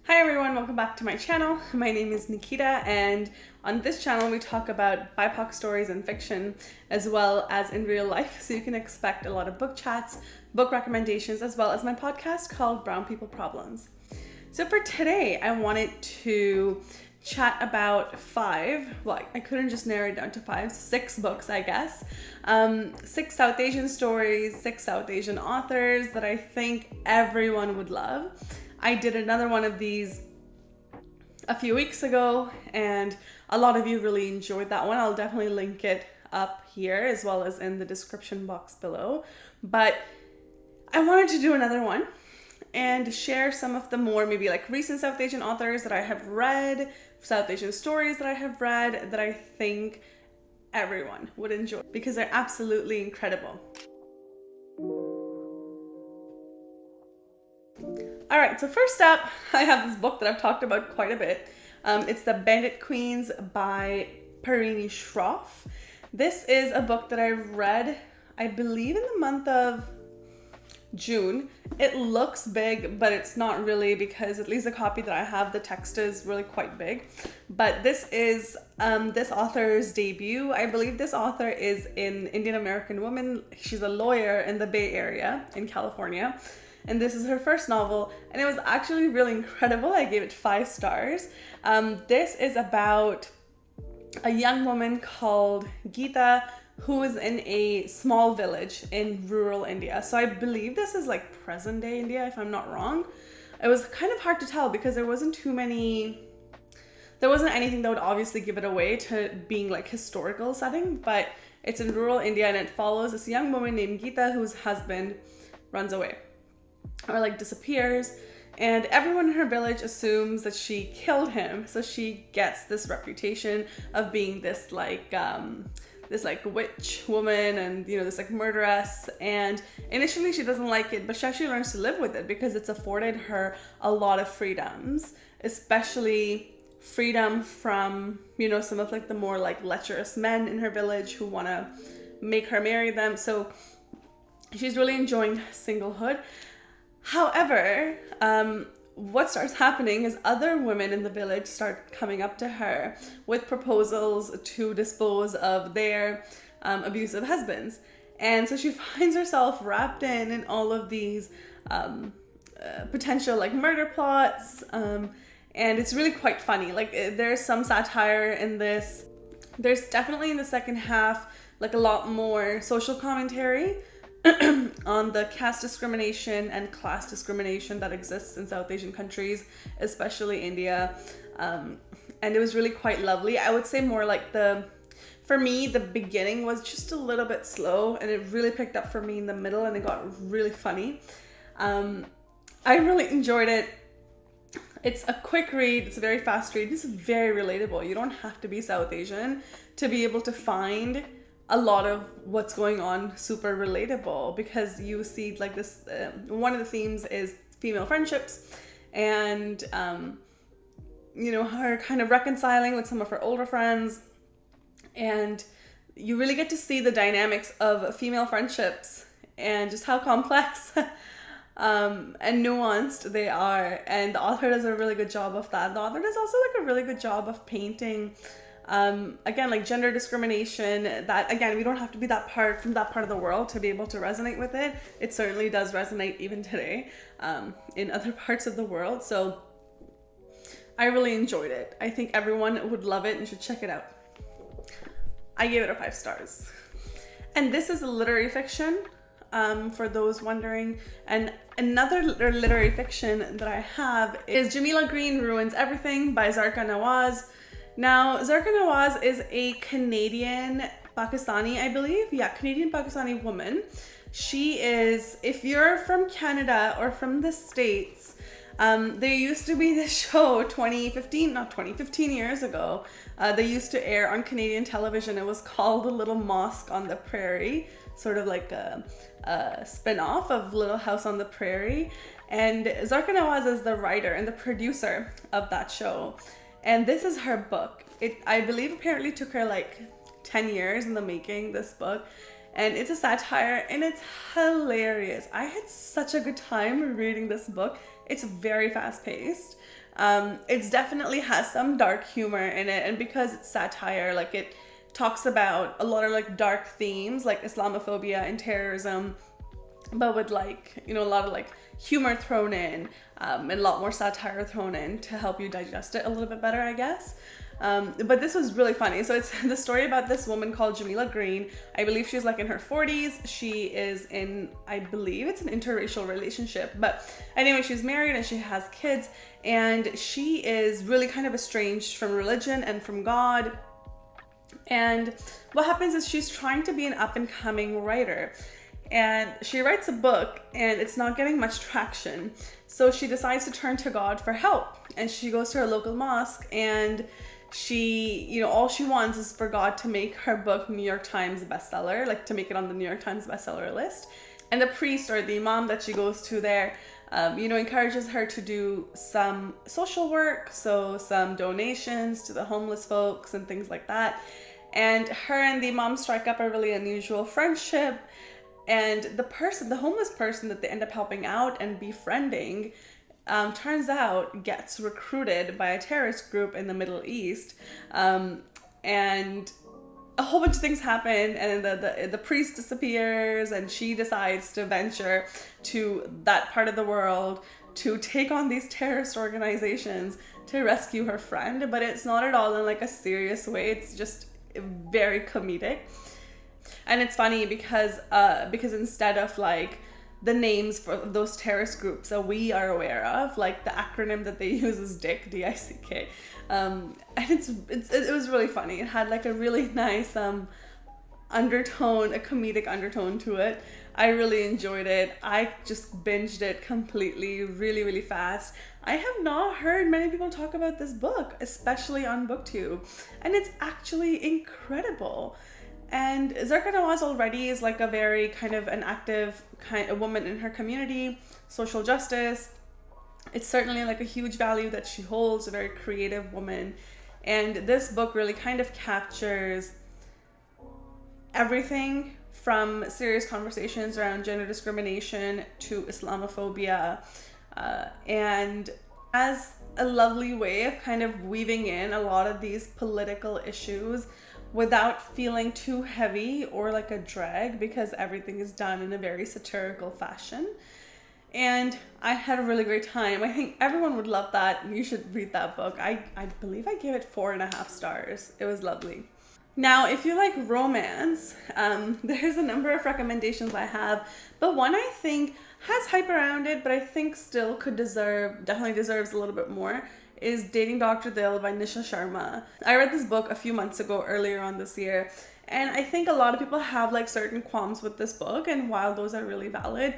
Hi everyone, welcome back to my channel. My name is Nikita, and on this channel we talk about BIPOC stories in fiction as well as in real life, so you can expect a lot of book chats, book recommendations, as well as my podcast called Brown People Problems. So for today I wanted to chat about I couldn't just narrow it down to six books I guess. 6 South Asian stories, 6 South Asian authors that I think everyone would love. I did another one of these a few weeks ago and a lot of you really enjoyed that one. I'll definitely link it up here as well as in the description box below. But I wanted to do another one and share some of the more maybe like recent South Asian authors that I have read, South Asian stories that I have read that I think everyone would enjoy because they're absolutely incredible. All right, so first up, I have this book that I've talked about quite a bit. It's the Bandit Queens by Parini Shroff. This is a book that I read, I believe in the month of June. It looks big, but it's not really because at least the copy that I have, the text is really quite big. But this is this author's debut. I believe this author is an Indian American woman. She's a lawyer in the Bay Area in California. And this is her first novel, and it was actually really incredible. I gave it 5 stars. This is about a young woman called Gita who is in a small village in rural India. So I believe this is like present day India, if I'm not wrong. It was kind of hard to tell because there wasn't anything that would obviously give it away to being like historical setting, but it's in rural India and it follows this young woman named Gita whose husband runs away or like disappears, and everyone in her village assumes that she killed him. So she gets this reputation of being this witch woman and this like murderess, and initially she doesn't like it, but she actually learns to live with it because it's afforded her a lot of freedoms, especially freedom from some of like the more like lecherous men in her village who want to make her marry them. So she's really enjoying singlehood. However, what starts happening is other women in the village start coming up to her with proposals to dispose of their abusive husbands. And so she finds herself wrapped in all of these potential like murder plots. And it's really quite funny. Like there's some satire in this. There's definitely in the second half like a lot more social commentary on the caste discrimination and class discrimination that exists in South Asian countries, especially India. And it was really quite lovely. I would say more like for me, the beginning was just a little bit slow and it really picked up for me in the middle and it got really funny. I really enjoyed it. It's a quick read. It's a very fast read. This is very relatable. You don't have to be South Asian to be able to find a lot of what's going on super relatable, because you see like this one of the themes is female friendships and her kind of reconciling with some of her older friends, and you really get to see the dynamics of female friendships and just how complex and nuanced they are, and the author does a really good job of that. The author does also like a really good job of painting again, like gender discrimination, that again, we don't have to be from that part of the world to be able to resonate with it. It certainly does resonate even today in other parts of the world. So I really enjoyed it. I think everyone would love it and should check it out. I gave it a 5 stars. And this is a literary fiction, for those wondering. And another literary fiction that I have is Jamila Green Ruins Everything by Zarqa Nawaz. Now, Zarqa Nawaz is a Canadian Pakistani, I believe. Yeah, Canadian Pakistani woman. She is, if you're from Canada or from the States, there used to be this show 15 years ago. They used to air on Canadian television. It was called The Little Mosque on the Prairie, sort of like a spin-off of Little House on the Prairie. And Zarqa Nawaz is the writer and the producer of that show. And this is her book. I believe apparently took her like 10 years in the making, this book. And it's a satire and it's hilarious. I had such a good time reading this book. It's very fast paced. It definitely has some dark humor in it, and because it's satire, like it talks about a lot of like dark themes like Islamophobia and terrorism, but with like, you know, a lot of like humor thrown in, and a lot more satire thrown in to help you digest it a little bit better, I guess. But this was really funny. So it's the story about this woman called Jamila Green. I believe she's like in her 40s. She is in, I believe it's an interracial relationship. But anyway, she's married and she has kids. And she is really kind of estranged from religion and from God. And what happens is she's trying to be an up-and-coming writer. And she writes a book and it's not getting much traction. So she decides to turn to God for help. And she goes to her local mosque, and she, you know, all she wants is for God to make her book New York Times bestseller, like to make it on the New York Times bestseller list. And the priest or the imam that she goes to there, you know, encourages her to do some social work, so some donations to the homeless folks and things like that. And her and the imam strike up a really unusual friendship. And the homeless person that they end up helping out and befriending, turns out gets recruited by a terrorist group in the Middle East. And a whole bunch of things happen, and the priest disappears, and she decides to venture to that part of the world to take on these terrorist organizations to rescue her friend. But it's not at all in like a serious way. It's just very comedic. And it's funny because instead of like the names for those terrorist groups that we are aware of, like the acronym that they use is DICK, D-I-C-K. And it was really funny. It had like a really nice undertone, a comedic undertone to it. I really enjoyed it. I just binged it completely, really, really fast. I have not heard many people talk about this book, especially on Booktube. And it's actually incredible. And Zarqa Nawaz already is like a very kind of an active kind of woman in her community, social justice. It's certainly like a huge value that she holds, a very creative woman. And this book really kind of captures everything from serious conversations around gender discrimination to Islamophobia, and has a lovely way of kind of weaving in a lot of these political issues without feeling too heavy or like a drag, because everything is done in a very satirical fashion. And I had a really great time. I think everyone would love that. You should read that book. I believe I gave it 4.5 stars. It was lovely. Now, if you like romance, there's a number of recommendations I have, but one I think has hype around it, but I think still definitely deserves a little bit more, is Dating Dr. Dil by Nisha Sharma. I read this book a few months ago, earlier on this year, and I think a lot of people have like certain qualms with this book, and while those are really valid,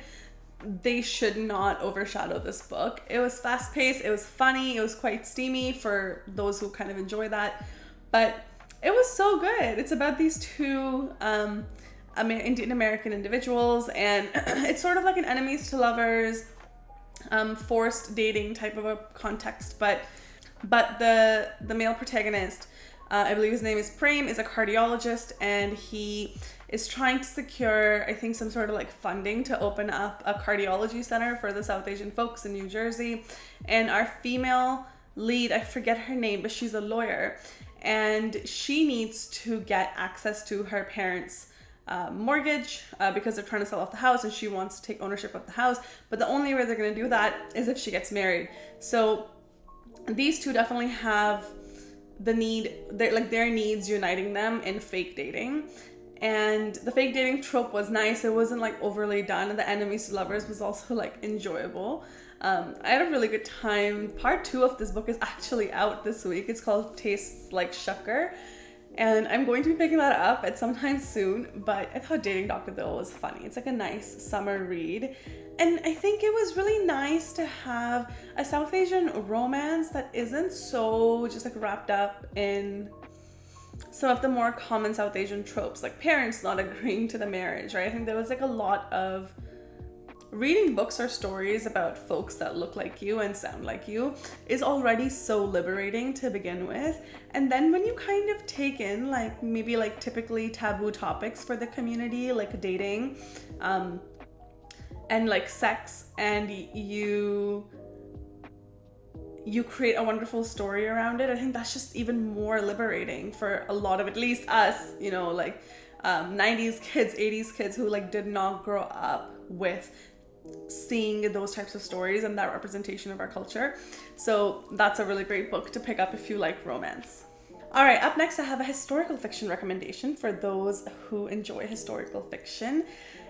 they should not overshadow this book. It was fast-paced, it was funny, it was quite steamy for those who kind of enjoy that, but it was so good. It's about these two Indian American individuals, and it's sort of like an enemies to lovers, forced dating type of a context, but the male protagonist, I believe his name is Prem, is a cardiologist, and he is trying to secure, I think, some sort of like funding to open up a cardiology center for the South Asian folks in New Jersey. And our female lead, I forget her name, but she's a lawyer, and she needs to get access to her parents' mortgage because they're trying to sell off the house, and she wants to take ownership of the house. But the only way they're going to do that is if she gets married. So these two definitely have the need, their needs uniting them in fake dating. And the fake dating trope was nice. It wasn't like overly done, and the enemies to lovers was also like enjoyable. I had a really good time. Part 2 of this book is actually out this week. It's called Tastes Like Shakkar, and I'm going to be picking that up at some time soon. But I thought Dating Dr. Dil was funny. It's like a nice summer read, and I think it was really nice to have a South Asian romance that isn't so just like wrapped up in some of the more common South Asian tropes, like parents not agreeing to the marriage, right? I think there was like a lot of reading books or stories about folks that look like you and sound like you is already so liberating to begin with. And then when you kind of take in like maybe like typically taboo topics for the community, like dating, and like sex, and you you create a wonderful story around it, I think that's just even more liberating for a lot of, at least us, you know, like 90s kids, 80s kids who like did not grow up with seeing those types of stories and that representation of our culture. So that's a really great book to pick up if you like romance. All right, up next I have a historical fiction recommendation for those who enjoy historical fiction.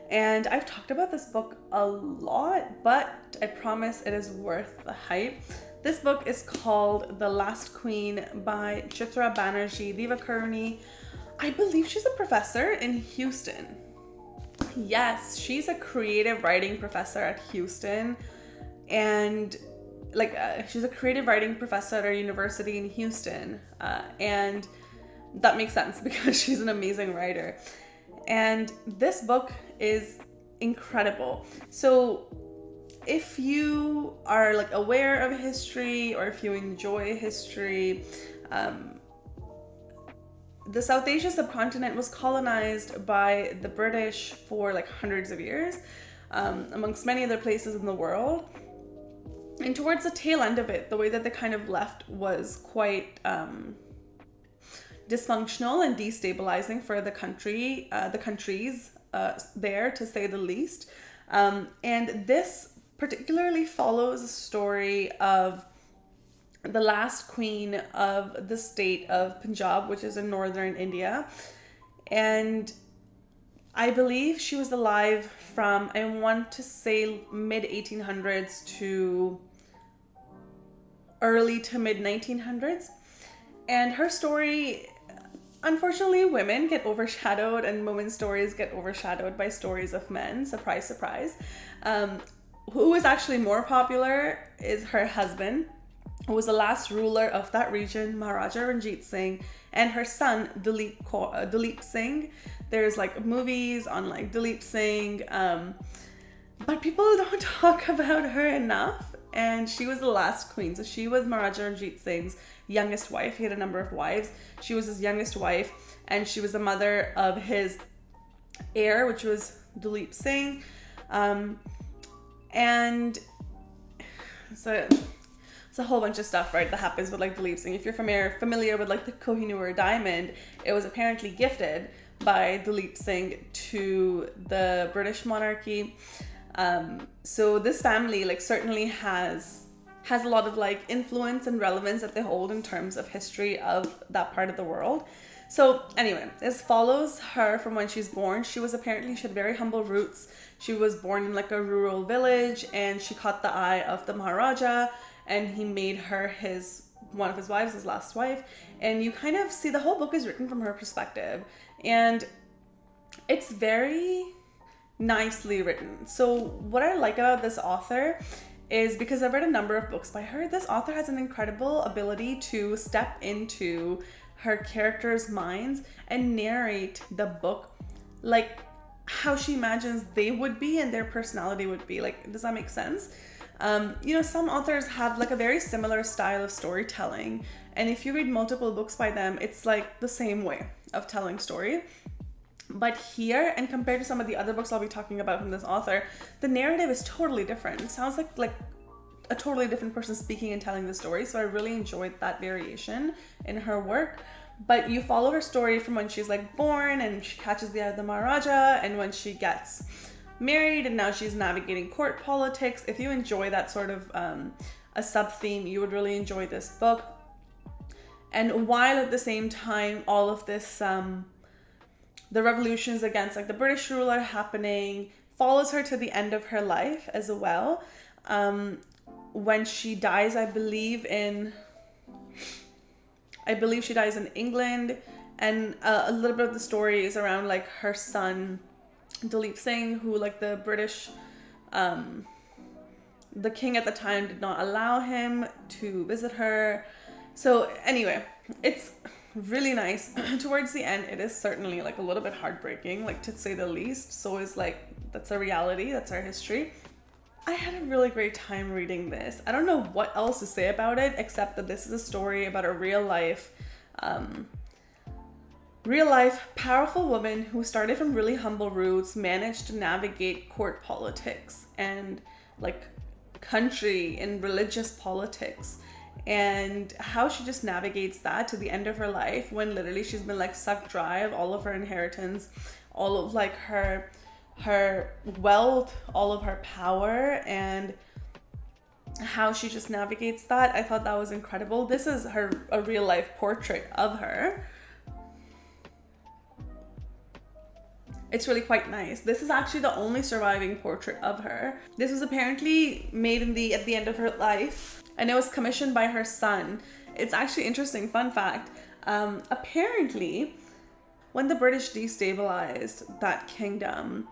And I've talked about this book a lot, but I promise it is worth the hype. This book is called The Last Queen by Chitra Banerjee Divakaruni. I believe she's a professor in Houston. Yes, she's a creative writing professor at Houston. And she's a creative writing professor at a university in Houston. And that makes sense because she's an amazing writer. And this book is incredible. So if you are like aware of history, or if you enjoy history, the South Asia subcontinent was colonized by the British for like hundreds of years, amongst many other places in the world. And towards the tail end of it, the way that they kind of left was quite dysfunctional and destabilizing for the countries there, to say the least. And this particularly follows a story of the last queen of the state of Punjab, which is in northern India. And I believe she was alive from, I want to say, mid 1800s to early to mid 1900s. And her story, unfortunately, women get overshadowed, and women's stories get overshadowed by stories of men. Surprise, surprise. Who is actually more popular is her husband, who was the last ruler of that region, Maharaja Ranjit Singh, and her son, Dalip Singh. There's like movies on like Dalip Singh, but people don't talk about her enough. And she was the last queen. So she was Maharaja Ranjit Singh's youngest wife. He had a number of wives. She was his youngest wife, and she was the mother of his heir, which was Dalip Singh. And so it's a whole bunch of stuff, right, that happens with like Dalip Singh. If you're familiar with like the Kohinoor diamond, it was apparently gifted by Dalip Singh to the British monarchy. So this family like certainly has a lot of like influence and relevance that they hold in terms of history of that part of the world. So anyway, this follows her from when she's born. She had very humble roots. She was born in like a rural village, and she caught the eye of the Maharaja, and he made her one of his wives, his last wife. And you kind of see the whole book is written from her perspective, and it's very nicely written. So what I like about this author is, because I've read a number of books by her, this author has an incredible ability to step into her characters' minds and narrate the book like how she imagines they would be and their personality would be. Like, does that make sense? Some authors have like a very similar style of storytelling, and if you read multiple books by them, it's like the same way of telling story. But here, and compared to some of the other books I'll be talking about from this author, the narrative is totally different. It sounds like a totally different person speaking and telling the story. So I really enjoyed that variation in her work. But you follow her story from when she's like born, and she catches the eye of the Maharaja, and when she gets married, and now she's navigating court politics. If you enjoy that sort of a sub-theme, you would really enjoy this book. And while at the same time, all of this, the revolutions against like the British ruler happening, follows her to the end of her life as well. When she dies, I believe she dies in England, and a little bit of the story is around like her son Dalip Singh, who like the British, the king at the time did not allow him to visit her. So anyway, it's really nice. Towards the end, it is certainly like a little bit heartbreaking, like to say the least. So is like, that's a reality, that's our history. I had a really great time reading this. I don't know what else to say about it, except that this is a story about a real life powerful woman who started from really humble roots, managed to navigate court politics and like country and religious politics, and how she just navigates that to the end of her life, when literally she's been like sucked dry of all of her inheritance, all of like her wealth, all of her power, and how she just navigates that. I thought that was incredible. This is a real life portrait of her. It's really quite nice. This is actually the only surviving portrait of her. This was apparently made at the end of her life, and it was commissioned by her son. It's actually interesting, fun fact. Apparently, when the British destabilized that kingdom,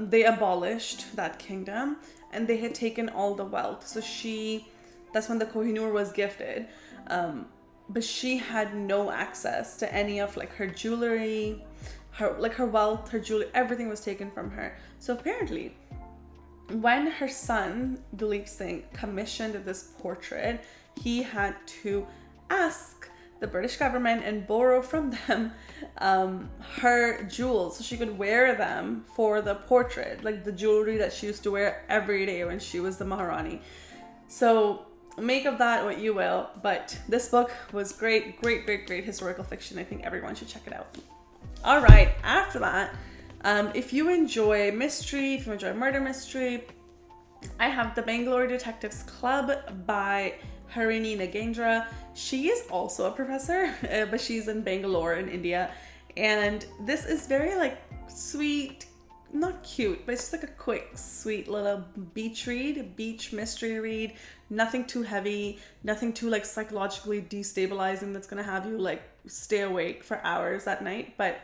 they abolished that kingdom, and they had taken all the wealth. So that's when the Kohinoor was gifted. But she had no access to any of like her jewelry, her wealth, her jewelry, everything was taken from her. So apparently, when her son, Duleep Singh, commissioned this portrait, he had to ask the British government and borrow from them her jewels so she could wear them for the portrait, like the jewelry that she used to wear every day when she was the Maharani. So make of that what you will, but this book was great historical fiction. I think everyone should check it out. All right, after that, if you enjoy mystery, if you enjoy murder mystery, I have The Bangalore Detectives Club by Harini Nagendra. She is also a professor, but she's in Bangalore in India. And this is very like sweet, not cute, but it's just like a quick, sweet little beach mystery read. Nothing too heavy, nothing too like psychologically destabilizing that's gonna have you like stay awake for hours at night. But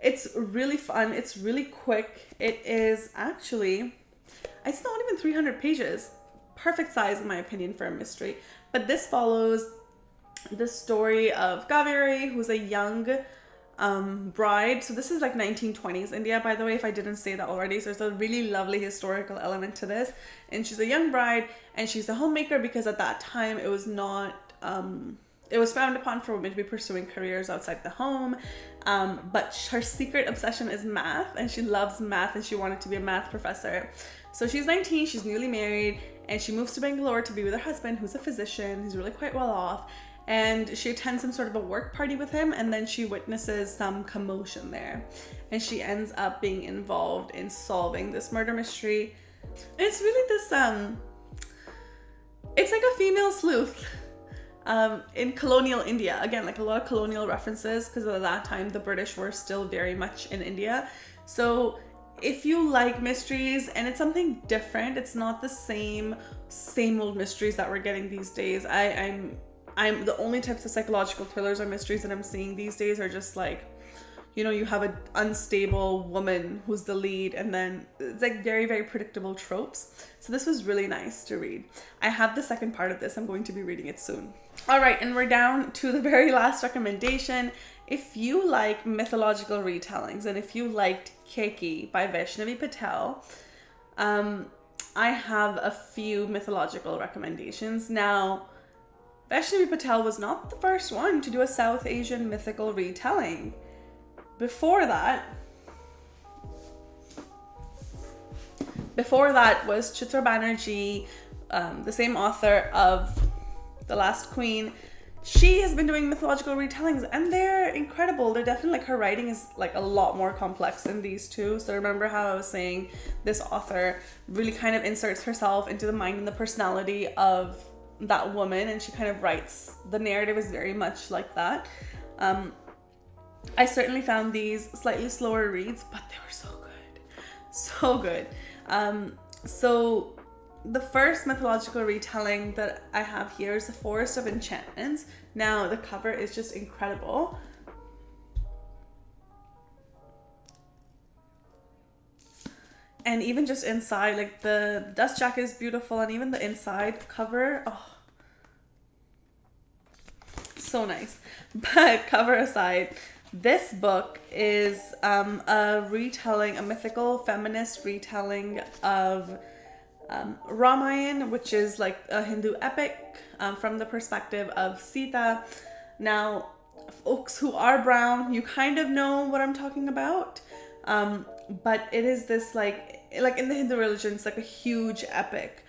it's really fun. It's really quick. It is actually, it's not even 300 pages. Perfect size in my opinion for a mystery. But this follows the story of Kaveri, who's a young bride. So this is like 1920s India, by the way, if I didn't say that already. So there's a really lovely historical element to this. And she's a young bride, and she's a homemaker because at that time it was not, it was frowned upon for women to be pursuing careers outside the home. But her secret obsession is math, and she loves math, and she wanted to be a math professor. So she's 19, she's newly married, and she moves to Bangalore to be with her husband, who's a physician, who's really quite well off. And she attends some sort of a work party with him, and then she witnesses some commotion there. And she ends up being involved in solving this murder mystery. And it's really this, it's like a female sleuth in colonial India. Again, like a lot of colonial references, because at that time the British were still very much in India. So if you like mysteries and it's something different, it's not the same old mysteries that we're getting these days. I'm the only types of psychological thrillers or mysteries that I'm seeing these days are just like, you know, you have an unstable woman who's the lead, and then it's like very predictable tropes. So this was really nice to read. I have the second part of this. I'm going to be reading it soon. All right, and we're down to the very last recommendation. If you like mythological retellings, and if you liked Keki by Vaishnavi Patel, I have a few mythological recommendations. Now, Vaishnavi Patel was not the first one to do a South Asian mythical retelling. Before that was Chitra Banerjee, the same author of The Last Queen. She has been doing mythological retellings, and they're incredible. They're definitely, like, her writing is like a lot more complex than these two. So remember how I was saying this author really kind of inserts herself into the mind and the personality of that woman, and she kind of writes, the narrative is very much like that. I certainly found these slightly slower reads, but they were so good. So the first mythological retelling that I have here is The Forest of Enchantments. Now the cover is just incredible. And even just inside, like the dust jacket is beautiful, and even the inside cover, oh, so nice. But cover aside, this book is a retelling, a mythical feminist retelling of Ramayana, which is like a Hindu epic from the perspective of Sita. Now, folks who are brown, you kind of know what I'm talking about. But it is this like in the Hindu religion, it's like a huge epic.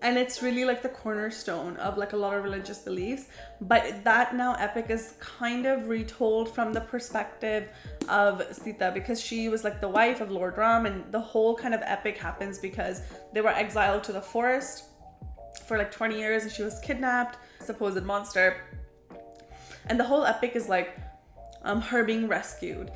and it's really like the cornerstone of like a lot of religious beliefs. But that now epic is kind of retold from the perspective of Sita, because she was like the wife of Lord Ram, and the whole kind of epic happens because they were exiled to the forest for like 20 years and she was kidnapped, supposed monster, and the whole epic is like her being rescued.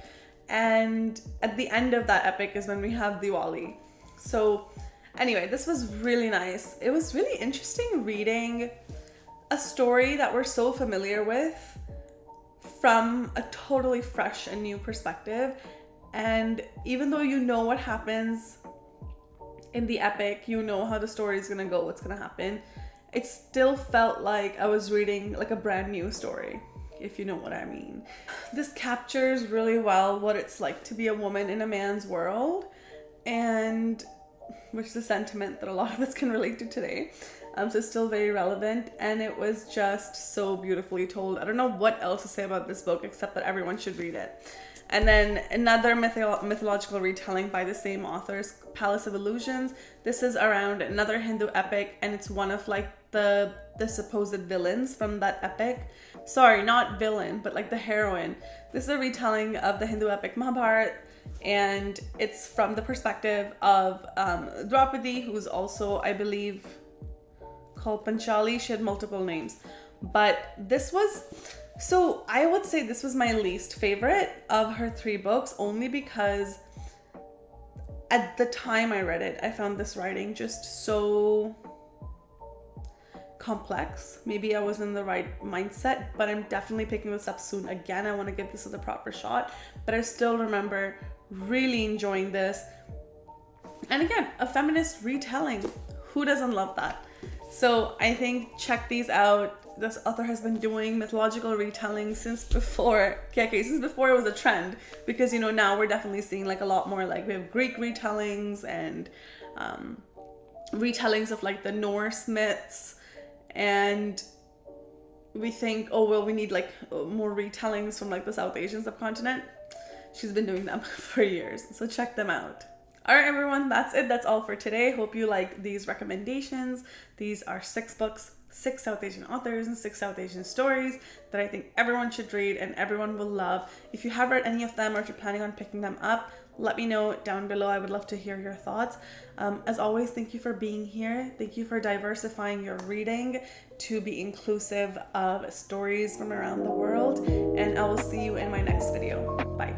And at the end of that epic is when we have Diwali. So anyway, this was really nice. It was really interesting reading a story that we're so familiar with from a totally fresh and new perspective. And even though you know what happens in the epic, you know how the story is gonna go, what's gonna happen, it still felt like I was reading like a brand new story, if you know what I mean. This captures really well what it's like to be a woman in a man's world, and which is a sentiment that a lot of us can relate to today. So it's still very relevant, and it was just so beautifully told. I don't know what else to say about this book except that everyone should read it. And then another mythological retelling by the same authors, Palace of Illusions. This is around another Hindu epic, and it's one of like the supposed villains from that epic. Sorry, not villain, but like the heroine. This is a retelling of the Hindu epic Mahabharata, and it's from the perspective of Draupadi, who's also, I believe, called Panchali. She had multiple names, but this was, so I would say this was my least favorite of her 3 books, only because at the time I read it, I found this writing just so complex. Maybe I was in the right mindset, but I'm definitely picking this up soon again. I want to give this a proper shot, but I still remember really enjoying this. And again, a feminist retelling. Who doesn't love that? So I think check these out. This author has been doing mythological retelling since before it was a trend, because you know, now we're definitely seeing like a lot more, like we have Greek retellings and retellings of like the Norse myths, and we think, oh well, we need like more retellings from like the South Asian subcontinent. She's been doing them for years, so check them out. All right, everyone, that's it. That's all for today. Hope you like these recommendations. These are 6 books, 6 South Asian authors, and 6 South Asian stories that I think everyone should read and everyone will love. If you have read any of them, or if you're planning on picking them up, let me know down below. I would love to hear your thoughts. As always, thank you for being here. Thank you for diversifying your reading to be inclusive of stories from around the world. And I will see you in my next video. Bye.